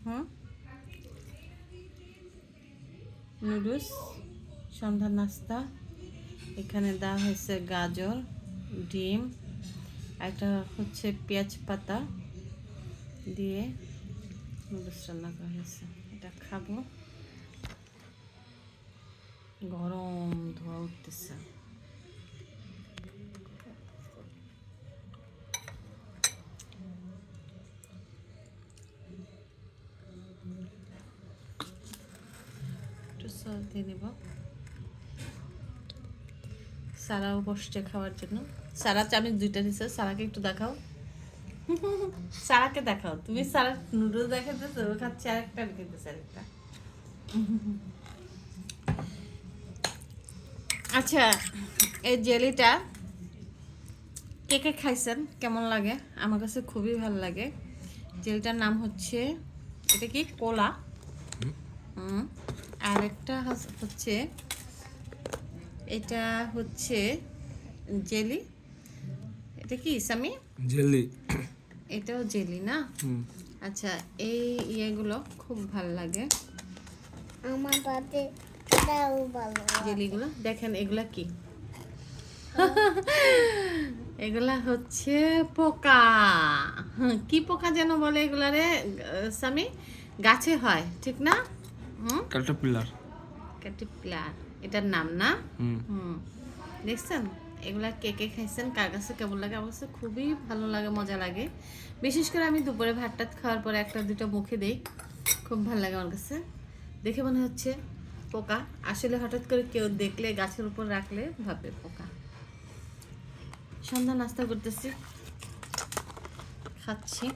হুম, noodles সন্ধ্যার নাস্তা। এখানে দেওয়া হয়েছে গাজর, ডিম, একটা হচ্ছে পেঁয়াজ পাতা দিয়ে নুডলস রান্না করা হয়েছে। এটা খাবো, গরম ধোয়া উঠতেছে। একটু সস দিয়ে দেব। সারাও বসছে খাওয়ার জন্য। সারা চামচ 2টা দিছে। সারাকে একটু দেখাও, সারাকে দেখাও। তুমি সারা নুডলস দেখাতেছো, ও খাচ্ছে আরেকটা, খেতেছে আরেকটা। আচ্ছা, এই জেলিটা কে কে খাইছেন, কেমন লাগে? আমার কাছে খুবই ভালো লাগে। জেলিটার নাম হচ্ছে, এটা কি কোলা? আর একটা হচ্ছে, এটা হচ্ছে জেলি। এটা কি সামি? জেলি। এটাও জেলি না? আচ্ছা, এই ইয়েগুলো খুব ভালো লাগে আমার পাতে এটাও ভালো জেলিগুলো। দেখেন এগুলা কি? এগুলা হচ্ছে পোকা। কি পোকা যেন বলে এগুলারে সামি? গাছে হয়, ঠিক না? ক্যাটারপিলার। ক্যাটারপিলার এটার নাম না? হুম, দেখছেন? এগুলা কে কে খাইছেন, কার কাছে কেমন লাগে? আমার কাছে খুবই ভালো লাগে, মজা লাগে। বিশেষ করে আমি দুপুরে ভাত টাত খাওয়ার পরে 1-2টা মুখে দেই, খুব ভালো লাগে আমার কাছে। দেখে মনে হচ্ছে পোকা, আসলে হঠাৎ করে কেউ দেখলে গাছের উপর রাখলে ভাবে পোকা। সন্ধ্যা নাস্তা করতেছি, খাচ্ছি।